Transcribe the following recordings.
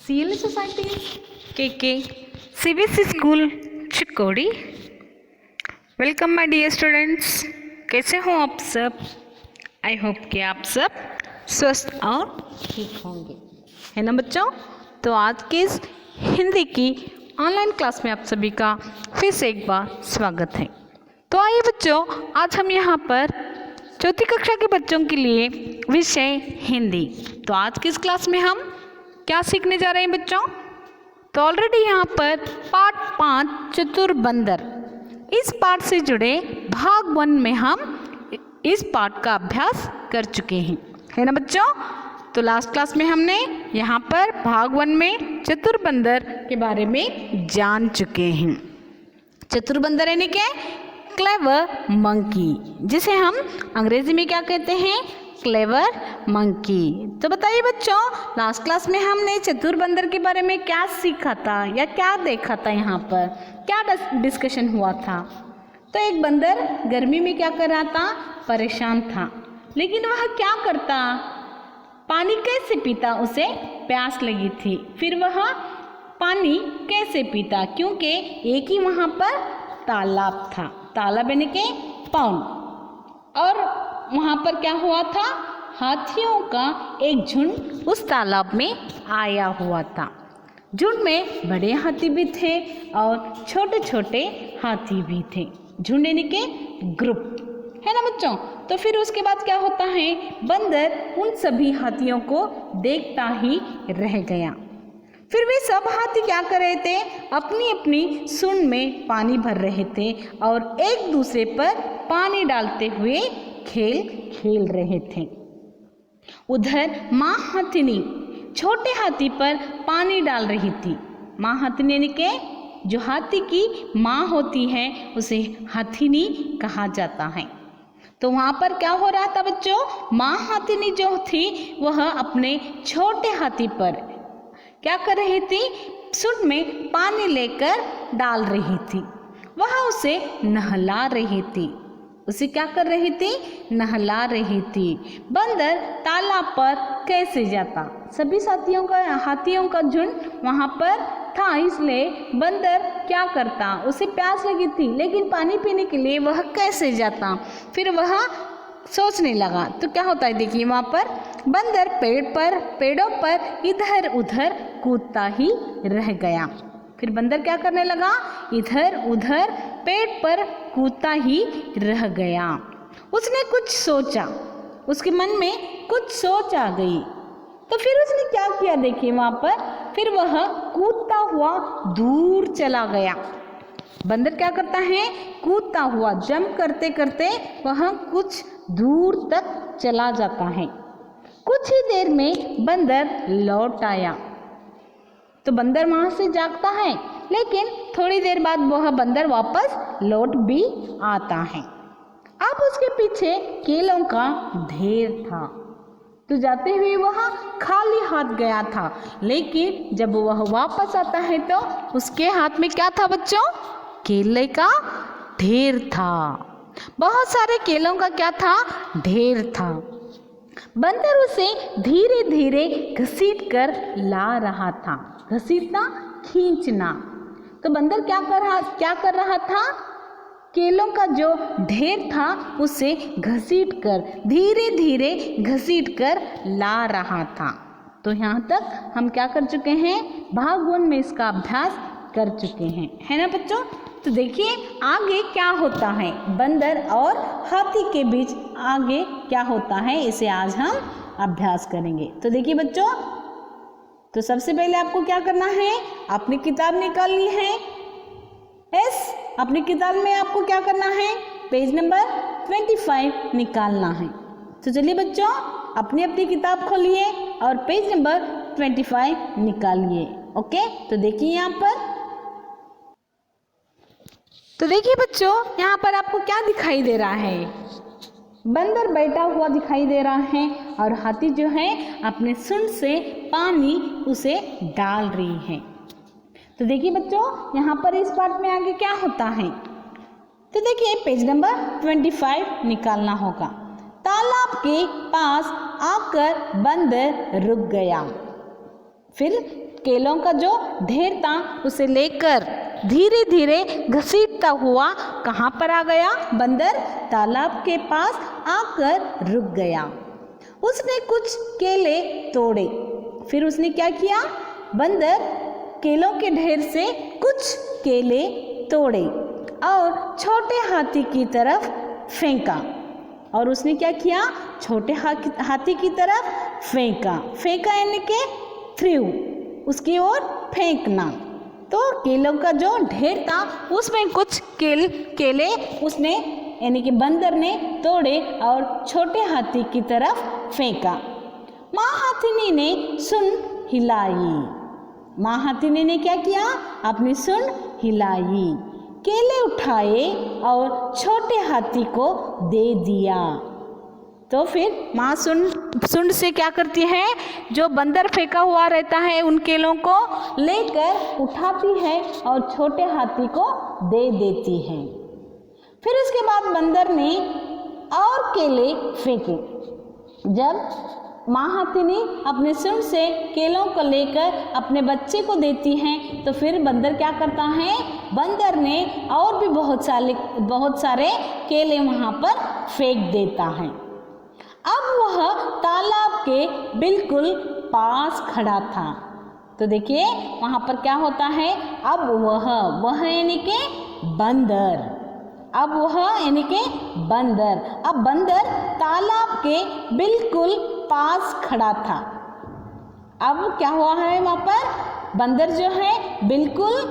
CLA Societies KK CBSE school Chikodi. Welcome my dear students, कैसे हो आप सब? आई होप कि आप सब स्वस्थ और ठीक होंगे, है ना बच्चों? तो आज की इस हिंदी की ऑनलाइन क्लास में आप सभी का फिर से एक बार स्वागत है। तो आइए बच्चों, आज हम यहाँ पर चौथी कक्षा के बच्चों के लिए विषय हिंदी। तो आज की इस क्लास में हम क्या सीखने जा रहे हैं बच्चों? तो ऑलरेडी यहाँ पर पाठ 5 चतुर बंदर, इस पाठ से जुड़े भाग 1 में हम इस पाठ का अभ्यास कर चुके हैं, है ना बच्चों? तो लास्ट क्लास में हमने यहाँ पर भाग 1 में चतुर बंदर के बारे में जान चुके हैं। चतुर बंदर यानी क्या? क्लेवर मंकी, जिसे हम अंग्रेजी में क्या कहते हैं? Clever monkey. तो बताइए बच्चों, लास्ट क्लास में हमने चतुर बंदर के बारे में क्या सीखा था या क्या देखा था? यहाँ पर क्या डिस्कशन हुआ था? तो एक बंदर गर्मी में क्या कर रहा था? परेशान था, लेकिन वह क्या करता? पानी कैसे पीता? उसे प्यास लगी थी, फिर वह पानी कैसे पीता? क्योंकि एक ही वहाँ पर तालाब था, तालाब यानी के पाउंड, और वहाँ पर क्या हुआ था? हाथियों का एक झुंड उस तालाब में आया हुआ था। झुंड में बड़े हाथी भी थे और छोटे छोटे हाथी भी थे। झुंड यानी के ग्रुप, है ना बच्चों? तो फिर उसके बाद क्या होता है? बंदर उन सभी हाथियों को देखता ही रह गया। फिर वे सब हाथी क्या कर रहे थे? अपनी अपनी सूंड में पानी भर रहे थे और एक दूसरे पर पानी डालते हुए खेल रहे थे। उधर माँ हाथिनी छोटे हाथी पर पानी डाल रही थी। माँ हाथिनी यानी के जो हाथी की माँ होती है उसे हाथिनी कहा जाता है। तो वहाँ पर क्या हो रहा था बच्चों? माँ हाथिनी जो थी वह अपने छोटे हाथी पर क्या कर रही थी? सूंड में पानी लेकर डाल रही थी। वह उसे नहला रही थी। उसे क्या कर रही थी? नहला रही थी। बंदर तालाब पर कैसे जाता? सभी हाथियों का झुंड वहाँ पर था, इसलिए बंदर क्या करता? उसे प्यास लगी थी, लेकिन पानी पीने के लिए वह कैसे जाता? फिर वह सोचने लगा। तो क्या होता है देखिए, वहाँ पर बंदर पेड़ों पर इधर उधर कूदता ही रह गया। फिर बंदर क्या करने लगा? इधर उधर पेड़ पर कूदता ही रह गया। उसने कुछ सोचा, उसके मन में कुछ सोच आ गई। तो फिर उसने क्या किया देखिए, वहाँ पर फिर वह कूदता हुआ दूर चला गया। बंदर क्या करता है? कूदता हुआ जंप करते करते वह कुछ दूर तक चला जाता है। कुछ ही देर में बंदर लौट आया। तो बंदर वहाँ से जागता है, लेकिन थोड़ी देर बाद वह बंदर वापस लौट भी आता है। अब उसके पीछे केलों का ढेर था। तो जाते हुए वह खाली हाथ गया था, लेकिन जब वह वापस आता है तो उसके हाथ में क्या था बच्चों? केले का ढेर था। बहुत सारे केलों का क्या था? ढेर था। बंदर उसे धीरे धीरे घसीट कर ला रहा था। घसीटना, खींचना। तो बंदर क्या कर रहा था? केलों का जो ढेर था उसे घसीट कर, धीरे धीरे घसीट कर ला रहा था। तो यहाँ तक हम क्या कर चुके हैं? भाग 1 में इसका अभ्यास कर चुके हैं, है ना बच्चों? तो देखिए आगे क्या होता है, बंदर और हाथी के बीच आगे क्या होता है, इसे आज हम अभ्यास करेंगे। तो देखिए बच्चों, तो सबसे पहले आपको क्या करना है? अपनी किताब निकाल ली है। अपनी किताब में आपको क्या करना है? पेज नंबर 25 निकालना है। तो चलिए बच्चों, अपनी अपनी किताब खोलिए और पेज नंबर 25 निकालिए। ओके, तो देखिए यहाँ पर, तो देखिए बच्चों यहाँ पर आपको क्या दिखाई दे रहा है? बंदर बैठा हुआ दिखाई दे रहा है और हाथी जो है अपने सूंड से पानी उसे डाल रही है। तो देखिए बच्चों यहाँ पर इस पार्ट में आगे क्या होता है? तो देखिए पेज नंबर 25 निकालना होगा। तालाब के पास आकर बंदर रुक गया। फिर केलों का जो ढेर था उसे लेकर धीरे धीरे घसीटता हुआ कहाँ पर आ गया? बंदर तालाब के पास आकर रुक गया। उसने कुछ केले तोड़े। फिर उसने क्या किया? बंदर केलों के ढेर से कुछ केले तोड़े और छोटे हाथी की तरफ फेंका। और उसने क्या किया? छोटे हाथी की तरफ फेंका। फेंका यानी कि थ्रू, उसकी ओर फेंकना। तो केलों का जो ढेर था उसमें कुछ केले उसने यानी कि बंदर ने तोड़े और छोटे हाथी की तरफ फेंका। माँ हाथिनी ने सुन हिलाई। माँ हाथिनी ने क्या किया? अपनी सुन हिलाई, केले उठाए और छोटे हाथी को दे दिया। तो फिर माँ सुंड से क्या करती है? जो बंदर फेंका हुआ रहता है उन केलों को लेकर उठाती है और छोटे हाथी को दे देती है। फिर उसके बाद बंदर ने और केले फेंके। जब माँ हाथिनी अपने सुंड से केलों को लेकर अपने बच्चे को देती हैं तो फिर बंदर क्या करता है? बंदर ने और भी बहुत सारे केले वहाँ पर फेंक देता है। अब वह तालाब के बिल्कुल पास खड़ा था। तो देखिए वहाँ पर क्या होता है? अब वह यानी कि बंदर, अब बंदर तालाब के बिल्कुल पास खड़ा था। अब क्या हुआ है? वहाँ पर बंदर जो है बिल्कुल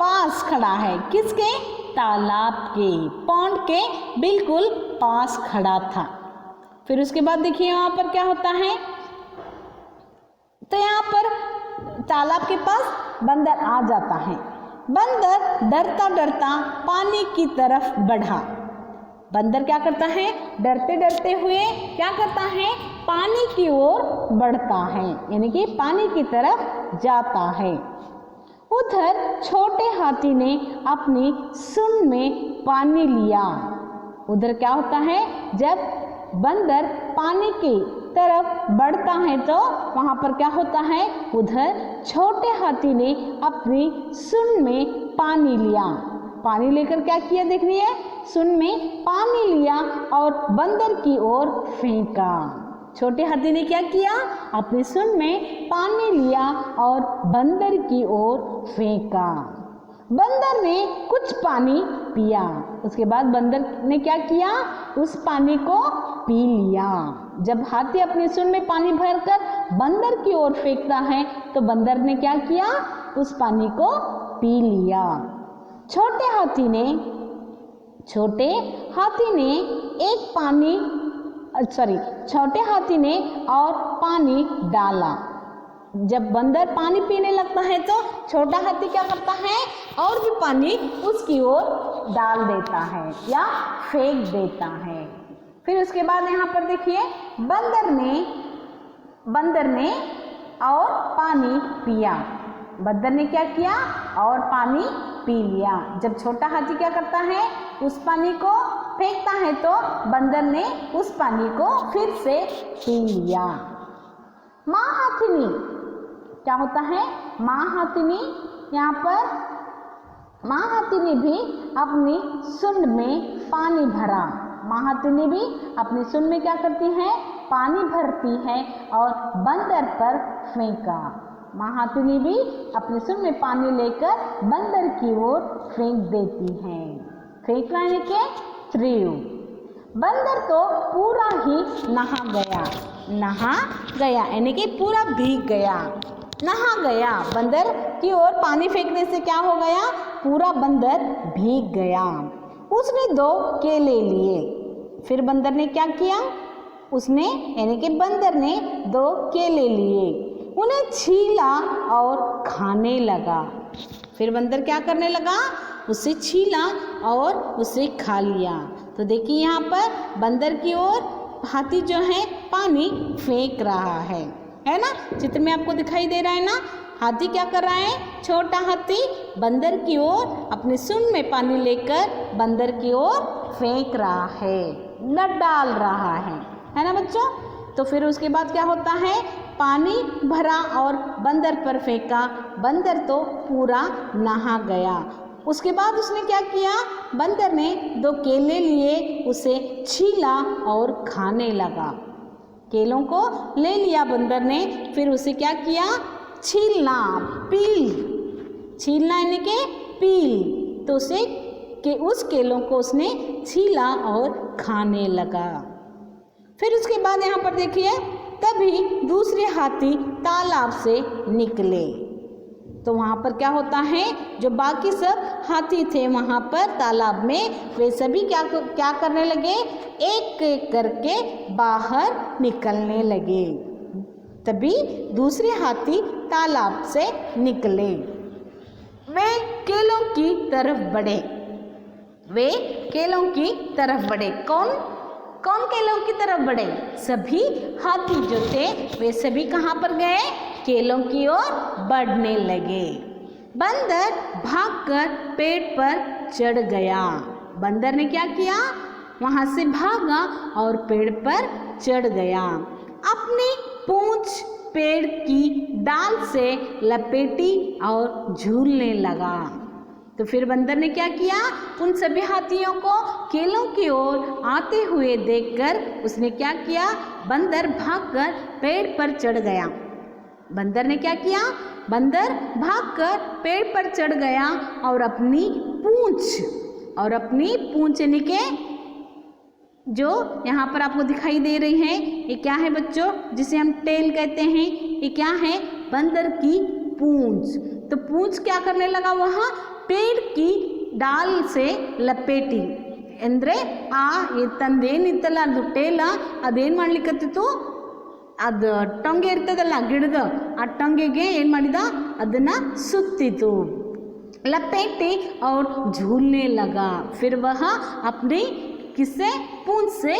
पास खड़ा है। किसके? तालाब के, पॉन्ड के बिल्कुल पास खड़ा था। फिर उसके बाद देखिए वहाँ पर क्या होता है? तो यहाँ पर तालाब के पास बंदर आ जाता है। बंदर डरता डरता पानी की तरफ बढ़ा। बंदर क्या करता है? डरते डरते हुए क्या करता है? पानी की ओर बढ़ता है, यानी कि पानी की तरफ जाता है। उधर छोटे हाथी ने अपनी सुंड में पानी लिया। उधर क्या होता है? जब बंदर पानी की तरफ बढ़ता है तो वहाँ पर क्या होता है? उधर छोटे हाथी ने अपनी सुंड में पानी लिया। पानी लेकर क्या किया? देखिए सुंड में पानी लिया और बंदर की ओर फेंका। छोटे हाथी ने क्या किया? अपनी सुंड में पानी लिया और बंदर की ओर फेंका। बंदर ने कुछ पानी पिया। उसके बाद बंदर ने क्या किया? उस पानी को पी लिया। जब हाथी अपनी सुंड में पानी भरकर बंदर की ओर फेंकता है तो बंदर ने क्या किया? उस पानी को पी लिया। छोटे हाथी ने और पानी डाला। जब बंदर पानी पीने लगता है तो छोटा हाथी क्या करता है? और भी पानी उसकी ओर डाल देता है या फेंक देता है। फिर उसके बाद यहाँ पर देखिए बंदर ने और पानी पिया। बंदर ने क्या किया? और पानी पी लिया। जब छोटा हाथी क्या करता है? उस पानी को फेंकता है तो बंदर ने उस पानी को फिर से पी लिया। माँ हाथिनी क्या होता है? माँ हाथिनी यहाँ पर माँ हाथिनी भी अपनी सुंड में पानी भरा। माँ हाथिनी भी अपनी सुंड में क्या करती है? पानी भरती है और बंदर पर फेंका। माँ हाथिनी भी अपनी सुंड में पानी लेकर बंदर की ओर फेंक देती है। फेंकना यानी कि थ्रू। बंदर तो पूरा ही नहा गया यानी कि पूरा भीग गया, नहा गया। बंदर की ओर पानी फेंकने से क्या हो गया? पूरा बंदर भीग गया। उसने 2 केले लिए। फिर बंदर ने क्या किया? उसने यानी कि बंदर ने 2 केले लिए, उन्हें छीला और खाने लगा। फिर बंदर क्या करने लगा? उसे छीला और उसे खा लिया। तो देखिए यहाँ पर बंदर की ओर हाथी जो है पानी फेंक रहा है ना? चित्र में आपको दिखाई दे रहा है ना? हाथी क्या कर रहा है? छोटा हाथी बंदर की ओर अपने सुंड में पानी लेकर बंदर की ओर फेंक रहा है, न डाल रहा है ना बच्चों? तो फिर उसके बाद क्या होता है? पानी भरा और बंदर पर फेंका। बंदर तो पूरा नहा गया। उसके बाद उसने क्या किया, बंदर ने 2 केले लिए, उसे छीला और खाने लगा। केलों को ले लिया बंदर ने, फिर उसे क्या किया, छीलना, छीलना यानी कि पील, तो उसे उस केलों को उसने छीला और खाने लगा। फिर उसके बाद यहाँ पर देखिए, तभी दूसरे हाथी तालाब से निकले। तो वहाँ पर क्या होता है, जो बाकी सब हाथी थे वहाँ पर तालाब में, वे सभी क्या करने लगे, एक एक करके बाहर निकलने लगे। तभी दूसरे हाथी तालाब से निकले। वे केलों की तरफ बढ़े। कौन केलों की तरफ बढ़े? सभी हाथी जो थे वे सभी कहाँ पर गए, केलों की ओर बढ़ने लगे। बंदर भागकर पेड़ पर चढ़ गया। बंदर ने क्या किया, वहाँ से भागा और पेड़ पर चढ़ गया। अपनी पूंछ पेड़ की डाल से लपेटी और झूलने लगा। तो फिर बंदर ने क्या किया, उन सभी हाथियों को केलों की ओर आते हुए देखकर उसने क्या किया, बंदर भागकर पेड़ पर चढ़ गया। बंदर ने क्या किया, बंदर भागकर पेड़ पर चढ़ गया और अपनी पूंछ यानी के जो यहाँ पर आपको दिखाई दे रही है, ये क्या है बच्चों, जिसे हम टेल कहते हैं। ये क्या है, बंदर की पूंछ। तो पूंछ क्या करने लगा, वहाँ पेड़ की डाल से लपेटी ಅಂದ್ರೆ ತಂದೇನು ಇತ್ತಲ್ಲ ಅದು ಟೇಲ ಅದೇನು ಮಾಡ್ಲಿಕ್ಕತ್ತಿತ್ತು, ಅದು ಟೊಂಗೆ ಇರ್ತದಲ್ಲ ಗಿಡದ, ಆ ಟೊಂಗೆಗೆ ಏನು ಮಾಡಿದ, ಅದನ್ನು ಸುತ್ತಿತು, लपेटे और झूलने लगा। फिर वह अपनी किससे, पूंछ से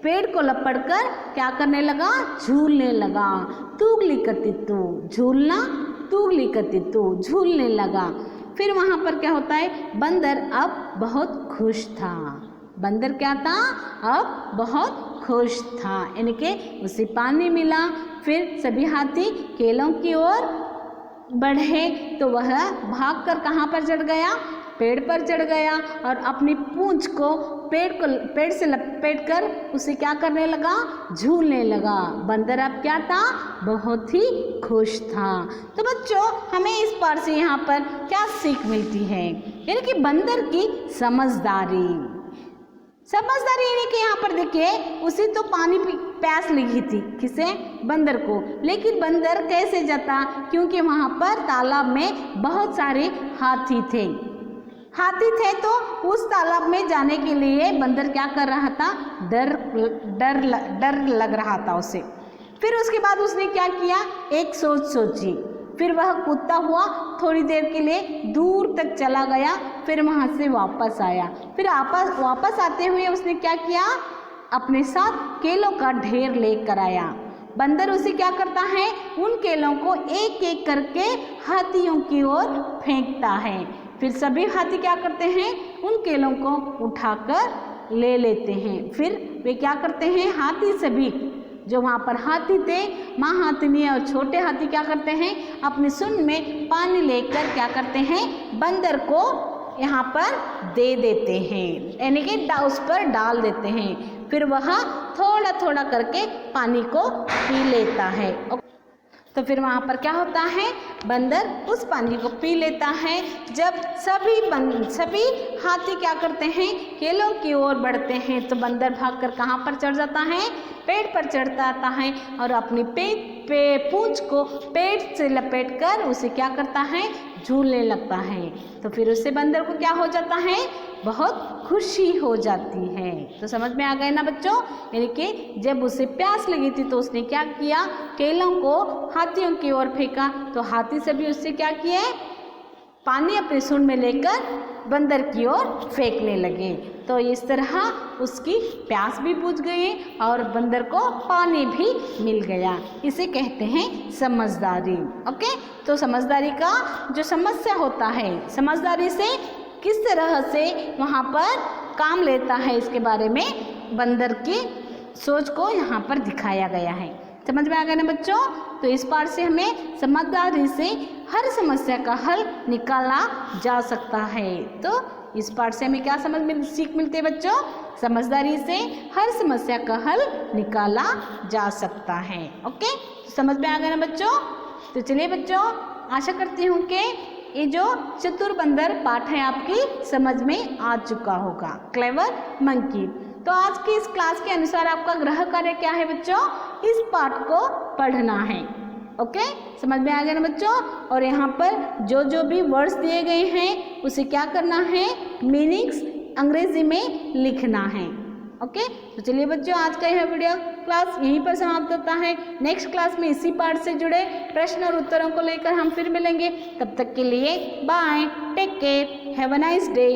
पेड़ को लपटकर क्या करने लगा, झूलने लगा। तूगली कतित्तु, झूलना, तूगली कतित्तु, झूलने लगा। फिर वहाँ पर क्या होता है, बंदर अब बहुत खुश था। बंदर क्या था, अब बहुत खुश था, यानी कि उसे पानी मिला। फिर सभी हाथी केलों की ओर बढ़े तो वह भागकर कहाँ पर चढ़ गया, पेड़ पर चढ़ गया और अपनी पूंछ को पेड़ से लपेटकर उसे क्या करने लगा, झूलने लगा। बंदर अब क्या था, बहुत ही खुश था। तो बच्चों हमें इस पाठ से यहाँ पर क्या सीख मिलती है, यानी कि बंदर की समझदारी यानी कि यहाँ पर देखिए, उसे तो पानी प्यास लगी थी, किसे, बंदर को, लेकिन बंदर कैसे जाता, क्योंकि वहाँ पर तालाब में बहुत सारे हाथी थे तो उस तालाब में जाने के लिए बंदर क्या कर रहा था, डर लग रहा था उसे। फिर उसके बाद उसने क्या किया, एक सोची, फिर वह कूदता हुआ थोड़ी देर के लिए दूर तक चला गया, फिर वहाँ से वापस आया। फिर वापस आते हुए उसने क्या किया, अपने साथ केलों का ढेर लेकर आया। बंदर उसे क्या करता है, उन केलों को एक एक करके हाथियों की ओर फेंकता है। फिर सभी हाथी क्या करते हैं, उन केलों को उठाकर ले लेते हैं। फिर वे क्या करते हैं, हाथी सभी जो वहाँ पर हाथी थे, माँ हाथिनी और छोटे हाथी क्या करते हैं, अपनी सूंड में पानी लेकर क्या करते हैं, बंदर को यहाँ पर दे देते हैं, यानी कि उस पर डाल देते हैं। फिर वह थोड़ा थोड़ा करके पानी को पी लेता है। तो फिर वहाँ पर क्या होता है, बंदर उस पानी को पी लेता है। जब सभी हाथी क्या करते हैं, केलों की ओर बढ़ते हैं, तो बंदर भागकर कहाँ पर चढ़ जाता है, पेड़ पर चढ़ता आता है और अपनी पूंछ को पेड़ से लपेटकर उसे क्या करता है, झूलने लगता है। तो फिर उससे बंदर को क्या हो जाता है, बहुत खुशी हो जाती है। तो समझ में आ गए ना बच्चों, यानी कि जब उसे प्यास लगी थी तो उसने क्या किया, केलों को हाथियों की ओर फेंका, तो हाथी से भी उससे क्या किया, पानी अपनी सूंड में लेकर बंदर की ओर फेंकने लगे। तो इस तरह उसकी प्यास भी बुझ गई और बंदर को पानी भी मिल गया। इसे कहते हैं समझदारी। ओके, तो समझदारी का जो समस्या होता है, समझदारी से किस तरह से वहाँ पर काम लेता है, इसके बारे में बंदर की सोच को यहाँ पर दिखाया गया है। समझ में आ गया ना बच्चों। तो इस पाठ से हमें समझदारी से हर समस्या का हल निकाला जा सकता है। तो इस पाठ से हमें क्या सीख मिलती है बच्चों? समझदारी से हर समस्या का हल निकाला जा सकता है। ओके, समझ में आ गया ना बच्चों। तो चलिए बच्चों, आशा करती हूँ कि ये जो चतुर बंदर पाठ है आपकी समझ में आ चुका होगा, क्लेवर मंकी। तो आज की इस क्लास के अनुसार आपका गृह कार्य क्या है बच्चों? इस पाठ को पढ़ना है। ओके, समझ में आ गया ना बच्चों। और यहाँ पर जो भी वर्ड्स दिए गए हैं उसे क्या करना है? मीनिंग्स अंग्रेजी में लिखना है। ओके, तो चलिए बच्चों, आज का यह वीडियो क्लास यहीं पर समाप्त होता है। नेक्स्ट क्लास में इसी पाठ से जुड़े प्रश्न और उत्तरों को लेकर हम फिर मिलेंगे। तब तक के लिए bye, take care, have a nice day.